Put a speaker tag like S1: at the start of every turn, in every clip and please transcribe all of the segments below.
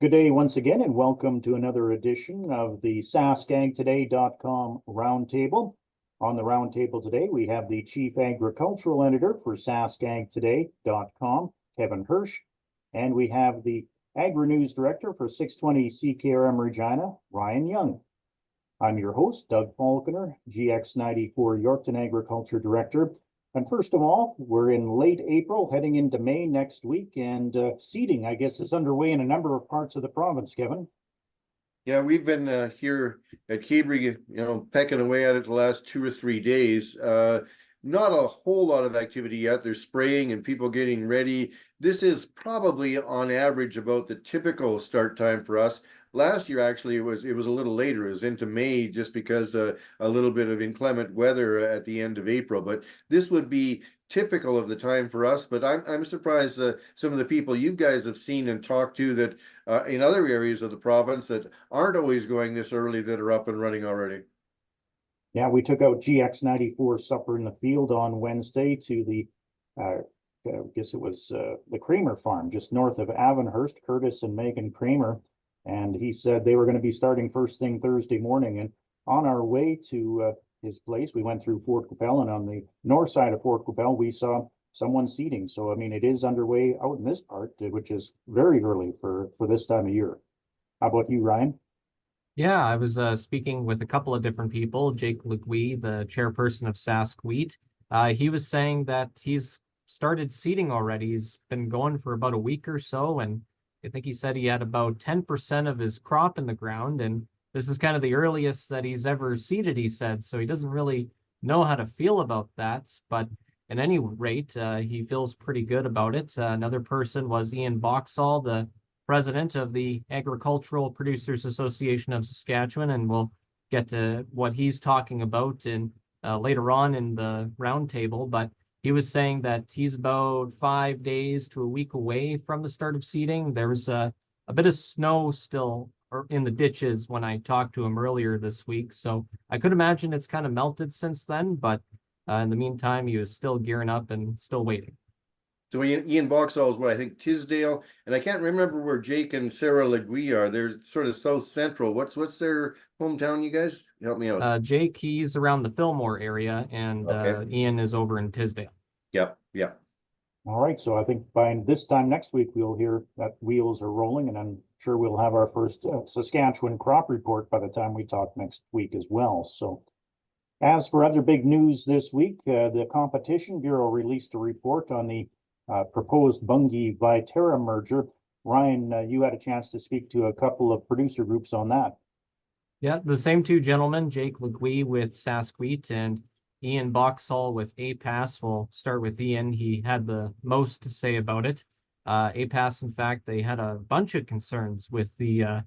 S1: Good day once again, and welcome to another edition of the SaskAgToday.com Roundtable. On the Roundtable today, we have the Chief Agricultural Editor for SaskAgToday.com, Kevin Hursh, and we have the AgriNews Director for 620 CKRM Regina, Ryan Young. I'm your host, Doug Falconer, GX94 Yorkton Agriculture Director. And first of all, we're in late April, heading into May next week, and seeding, I guess, is underway in a number of parts of the province, Kevin.
S2: Yeah, we've been here at Cabri, pecking away at it the last 2 or 3 days. Not a whole lot of activity yet. There's spraying and people getting ready. This is probably on average about the typical start time for us. Last year, actually, it was a little later. It was into May just because a little bit of inclement weather at the end of April. But this would be typical of the time for us. But I'm surprised some of the people you guys have seen and talked to that in other areas of the province that aren't always going this early that are up and running already.
S1: Yeah, we took out GX94 supper in the field on Wednesday to the, I guess it was the Kramer farm just north of Avonhurst, Curtis and Megan Kramer. And he said they were going to be starting first thing Thursday morning. And on our way to his place, we went through Fort Qu'Appelle, and on the north side of Fort Qu'Appelle, we saw someone seeding. So, I mean, it is underway out in this part, which is very early for this time of year. How about you, Ryan?
S3: Yeah, I was speaking with a couple of different people. Jake Legui, the chairperson of Sask Wheat, he was saying that he's started seeding already. He's been going for about a week or so, and I think he said he had about 10% of his crop in the ground, and this is kind of the earliest that he's ever seeded, he said, so he doesn't really know how to feel about that, but at any rate, he feels pretty good about it. Another person was Ian Boxall, the president of the Agricultural Producers Association of Saskatchewan, and we'll get to what he's talking about in later on in the roundtable. But he was saying that he's about 5 days to a week away from the start of seeding. There was a bit of snow still in the ditches when I talked to him earlier this week, so I could imagine it's kind of melted since then. But in the meantime, he was still gearing up and still waiting.
S2: So Ian Boxall is what I think Tisdale, and I can't remember where Jake and Sarah Legui are. They're sort of south central. What's their hometown? You guys help me out.
S3: Jake, he's around the Fillmore area, and okay. Ian is over in Tisdale.
S2: Yep.
S1: All right, so I think by this time next week we'll hear that wheels are rolling, and I'm sure we'll have our first Saskatchewan crop report by the time we talk next week as well. So, as for other big news this week, the Competition Bureau released a report on the proposed Bunge-Viterra merger. Ryan, you had a chance to speak to a couple of producer groups on that.
S3: Yeah, the same two gentlemen, Jake Legui with Sask Wheat and Ian Boxall with APAS. We'll start with Ian. He had the most to say about it. APAS, in fact, they had a bunch of concerns with the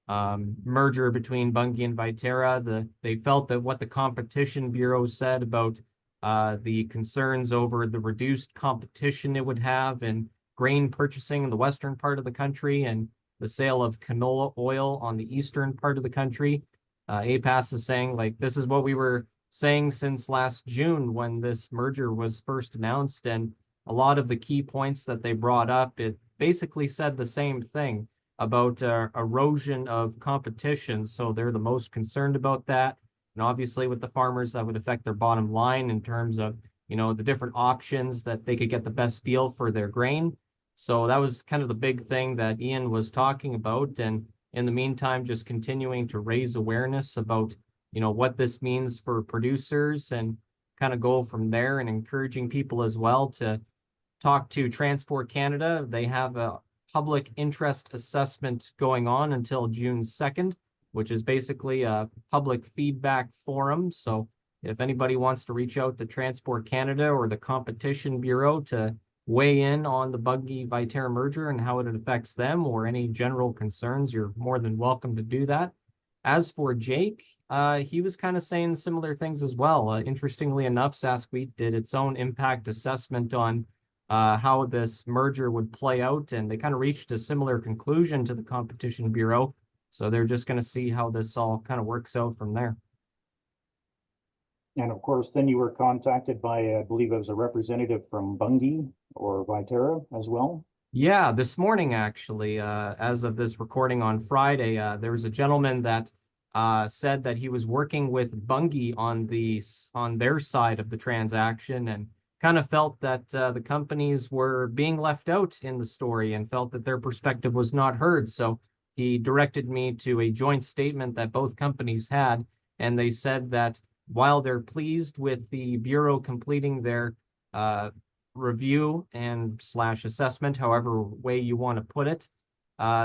S3: merger between Bunge and Viterra. They felt that what the Competition Bureau said about the concerns over the reduced competition it would have in grain purchasing in the western part of the country and the sale of canola oil on the eastern part of the country. APAS is saying, like, this is what we were saying since last June when this merger was first announced, and a lot of the key points that they brought up, it basically said the same thing about erosion of competition. So they're the most concerned about that. And obviously with the farmers, that would affect their bottom line in terms of, the different options that they could get the best deal for their grain. So that was kind of the big thing that Ian was talking about. And in the meantime, just continuing to raise awareness about, what this means for producers and kind of go from there, and encouraging people as well to talk to Transport Canada. They have a public interest assessment going on until June 2nd, which is basically a public feedback forum. So if anybody wants to reach out to Transport Canada or the Competition Bureau to weigh in on the Bunge-Viterra merger and how it affects them, or any general concerns, you're more than welcome to do that. As for Jake, he was kind of saying similar things as well. Interestingly enough, Sask Wheat did its own impact assessment on how this merger would play out, and they kind of reached a similar conclusion to the Competition Bureau. So they're just going to see how this all kind of works out from there.
S1: And of course, then you were contacted by, I believe it was a representative from Bunge or Viterra as well.
S3: Yeah, this morning actually, as of this recording on Friday, there was a gentleman that said that he was working with Bunge on their side of the transaction and kind of felt that the companies were being left out in the story and felt that their perspective was not heard. So he directed me to a joint statement that both companies had, and they said that while they're pleased with the Bureau completing their review and slash assessment, however way you want to put it.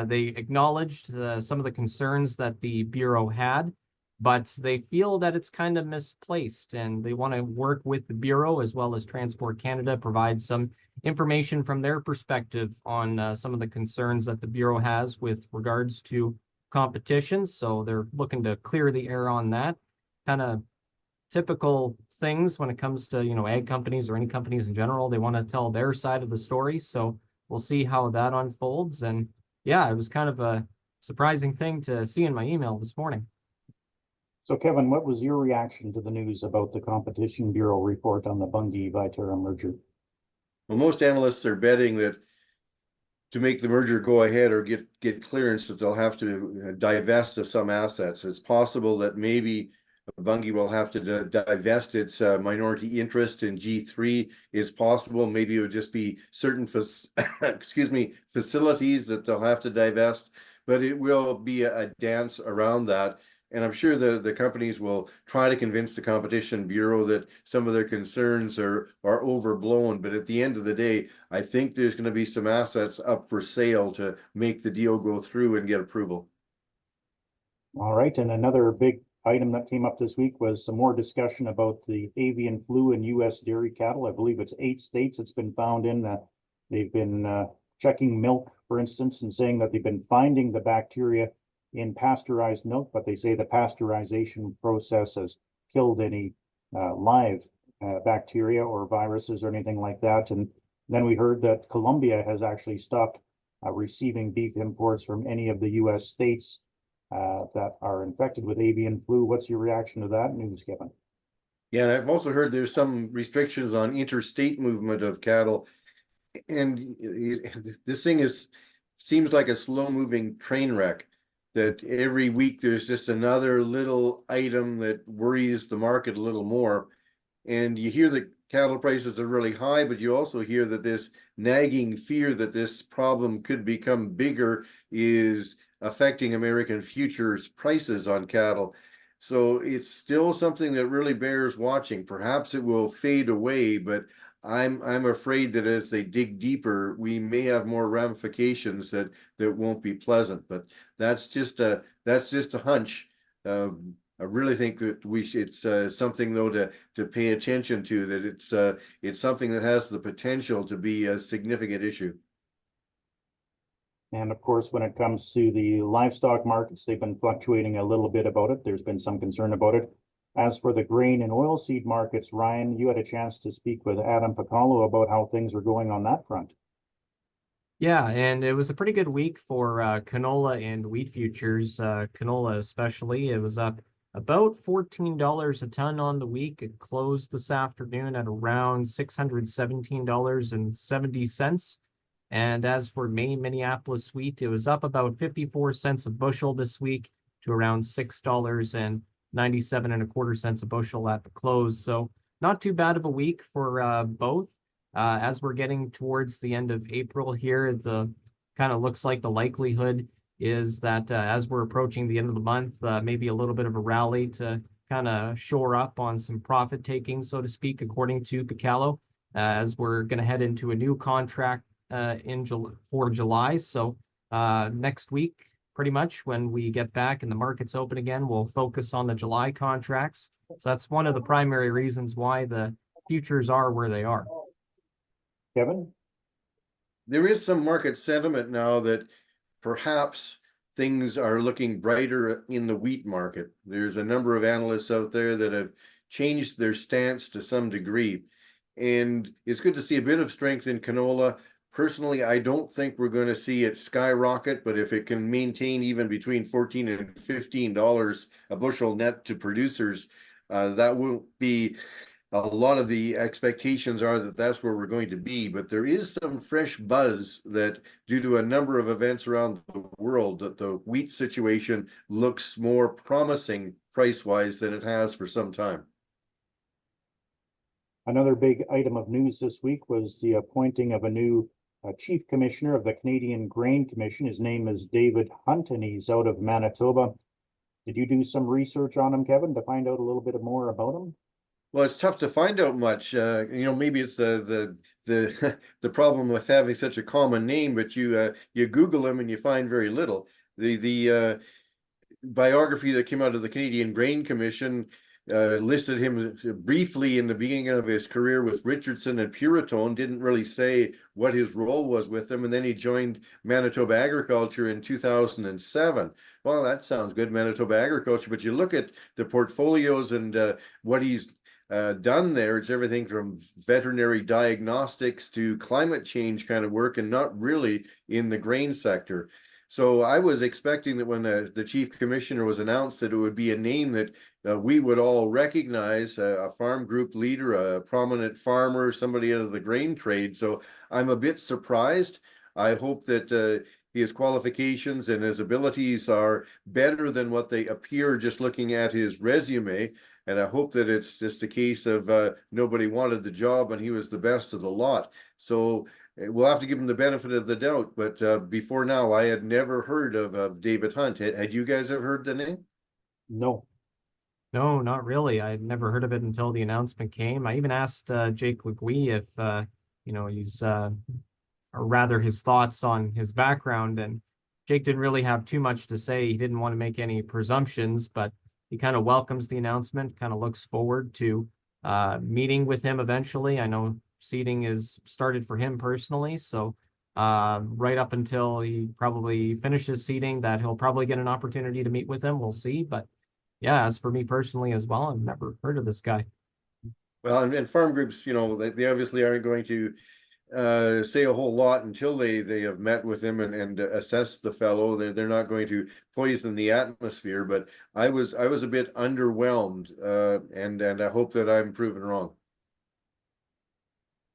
S3: They acknowledged some of the concerns that the Bureau had, but they feel that it's kind of misplaced and they want to work with the Bureau as well as Transport Canada, provide some information from their perspective on some of the concerns that the Bureau has with regards to competition. So they're looking to clear the air on that. Kind of typical things when it comes to, ag companies or any companies in general. They want to tell their side of the story. So we'll see how that unfolds. And yeah, it was kind of a surprising thing to see in my email this morning.
S1: So Kevin, what was your reaction to the news about the Competition Bureau report on the Bunge-Viterra merger?
S2: Well, most analysts are betting that to make the merger go ahead or get clearance, that they'll have to divest of some assets. It's possible that maybe Bunge will have to divest its minority interest in G3. It's possible maybe it would just be certain excuse me, facilities that they'll have to divest, but it will be a dance around that. And I'm sure the companies will try to convince the Competition Bureau that some of their concerns are overblown. But at the end of the day, I think there's going to be some assets up for sale to make the deal go through and get approval.
S1: All right, and another big item that came up this week was some more discussion about the avian flu in U.S. dairy cattle. I believe it's 8 states it's been found in. They've been checking milk, for instance, and saying that they've been finding the bacteria in pasteurized milk, but they say the pasteurization process has killed any live bacteria or viruses or anything like that. And then we heard that Colombia has actually stopped receiving beef imports from any of the U.S. states that are infected with avian flu. What's your reaction to that news, Kevin?
S2: Yeah, and I've also heard there's some restrictions on interstate movement of cattle, and this thing seems like a slow-moving train wreck. That every week there's just another little item that worries the market a little more, and you hear that cattle prices are really high, but you also hear that this nagging fear that this problem could become bigger is affecting American futures prices on cattle. So it's still something that really bears watching. Perhaps it will fade away, but I'm afraid that as they dig deeper, we may have more ramifications that won't be pleasant. But that's just a hunch. I really think that it's something though to pay attention to, that it's something that has the potential to be a significant issue.
S1: And of course, when it comes to the livestock markets, they've been fluctuating a little bit about it. There's been some concern about it. As for the grain and oilseed markets, Ryan, you had a chance to speak with Adam Pacalo about how things are going on that front.
S3: Yeah, and it was a pretty good week for canola and wheat futures. Canola especially, it was up about $14 a ton on the week. It closed this afternoon at around $617.70. And as for Maine Minneapolis wheat, it was up about 54 cents a bushel this week to around $6.97 a bushel at the close. So not too bad of a week for both. As we're getting towards the end of April here, the kind of looks like the likelihood is that as we're approaching the end of the month, maybe a little bit of a rally to kind of shore up on some profit taking, so to speak, according to Pacalo, as we're going to head into a new contract for July. So next week, pretty much when we get back and the markets open again, we'll focus on the July contracts. So that's one of the primary reasons why the futures are where they are.
S1: Kevin?
S2: There is some market sentiment now that perhaps things are looking brighter in the wheat market. There's a number of analysts out there that have changed their stance to some degree. And it's good to see a bit of strength in canola. Personally, I don't think we're going to see it skyrocket, but if it can maintain even between $14 and $15 a bushel net to producers, that won't be a lot of the expectations are that that's where we're going to be, but there is some fresh buzz that due to a number of events around the world that the wheat situation looks more promising price-wise than it has for some time.
S1: Another big item of news this week was the appointing of a new chief commissioner of the Canadian Grain Commission. His name is David Hunt, and he's out of Manitoba. Did you do some research on him, Kevin, to find out a little bit more about him?
S2: Well, it's tough to find out much. Maybe it's the the problem with having such a common name, but you Google him and you find very little. The biography that came out of the Canadian Grain Commission listed him briefly in the beginning of his career with Richardson and Puriton, didn't really say what his role was with them, and then he joined Manitoba Agriculture in 2007. Well, that sounds good, Manitoba Agriculture, but you look at the portfolios and what he's done there, it's everything from veterinary diagnostics to climate change kind of work, and not really in the grain sector. So I was expecting that when the chief commissioner was announced that it would be a name that we would all recognize, a farm group leader, a prominent farmer, somebody out of the grain trade. So I'm a bit surprised. I hope that his qualifications and his abilities are better than what they appear just looking at his resume. And I hope that it's just a case of nobody wanted the job and he was the best of the lot. So we'll have to give him the benefit of the doubt. But before now, I had never heard of David Hunt. Had you guys ever heard the name?
S1: No.
S3: No, not really. I'd never heard of it until the announcement came. I even asked Jake Legui if he's or rather his thoughts on his background, and Jake didn't really have too much to say. He didn't want to make any presumptions, but he kind of welcomes the announcement, kind of looks forward to meeting with him eventually. I know seating is started for him personally, so right up until he probably finishes seating, that he'll probably get an opportunity to meet with him. We'll see, but yeah, as for me personally as well, I've never heard of this guy.
S2: Well, and farm groups, they obviously aren't going to say a whole lot until they have met with him and assess the fellow. They're not going to poison the atmosphere, but I was a bit underwhelmed, and I hope that I'm proven wrong.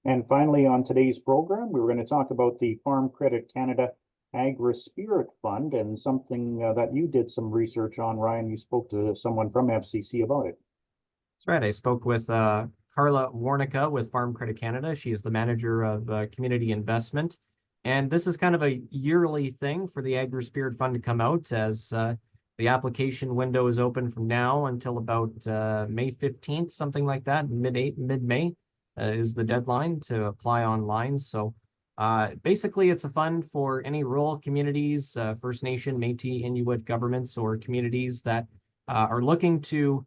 S1: And finally, on today's program, we were going to talk about the Farm Credit Canada AgriSpirit Fund, and something that you did some research on, Ryan. You spoke to someone from FCC about it.
S3: That's right. I spoke with Carla Warnica with Farm Credit Canada. She is the manager of community investment. And this is kind of a yearly thing for the AgriSpirit Fund to come out, as the application window is open from now until about May 15th, something like that. Mid-May is the deadline to apply online. So basically, it's a fund for any rural communities, First Nation, Métis, Inuit governments, or communities that are looking to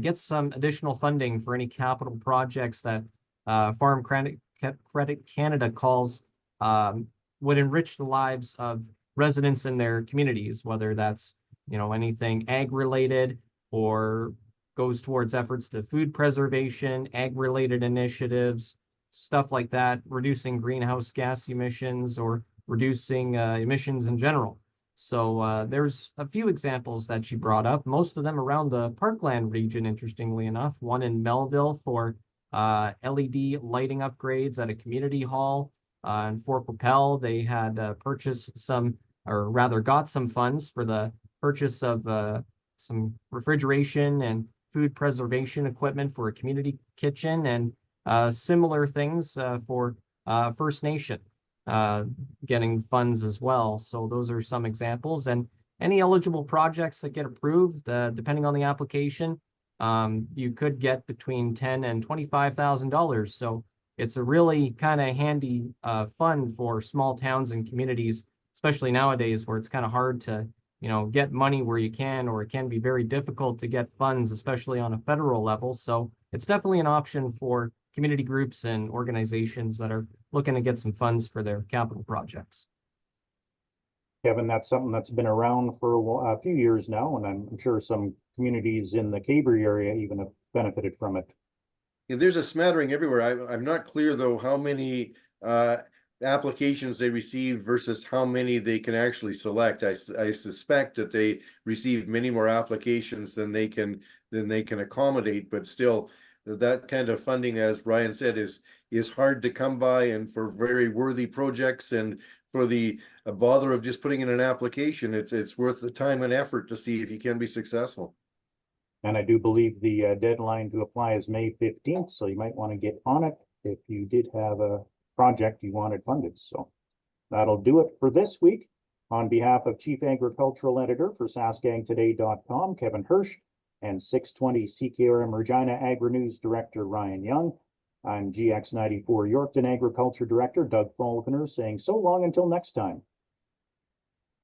S3: get some additional funding for any capital projects that Farm Credit Canada calls would enrich the lives of residents in their communities, whether that's anything ag-related or goes towards efforts to food preservation, ag-related initiatives, stuff like that, reducing greenhouse gas emissions or reducing emissions in general. So there's a few examples that she brought up, most of them around the Parkland region, interestingly enough. One in Melville for LED lighting upgrades at a community hall. In Fort Qu'Appelle, they had purchased some, or rather got some funds for the purchase of some refrigeration and food preservation equipment for a community kitchen, and similar things for First Nation. Getting funds as well. So those are some examples, and any eligible projects that get approved, depending on the application, you could get between $10,000 and $25,000. So it's a really kind of handy fund for small towns and communities, especially nowadays where it's kind of hard to get money where you can, or it can be very difficult to get funds, especially on a federal level. So it's definitely an option for community groups and organizations that are looking to get some funds for their capital projects.
S1: Kevin, that's something that's been around for a few years now, and I'm sure some communities in the Cabre area even have benefited from it.
S2: Yeah, there's a smattering everywhere. I'm not clear, though, how many applications they receive versus how many they can actually select. I suspect that they receive many more applications than they can accommodate, but still, that kind of funding, as Ryan said, is hard to come by, and for very worthy projects, and for the bother of just putting in an application, it's worth the time and effort to see if you can be successful.
S1: And I do believe the deadline to apply is May 15th, so you might want to get on it if you did have a project you wanted funded. So that'll do it for this week. On behalf of Chief Agricultural Editor for SaskAgToday.com, Kevin Hursh, and 620 CKRM Regina AgriNews Director Ryan Young, I'm GX94 Yorkton Agriculture Director Doug Falconer saying so long until next time.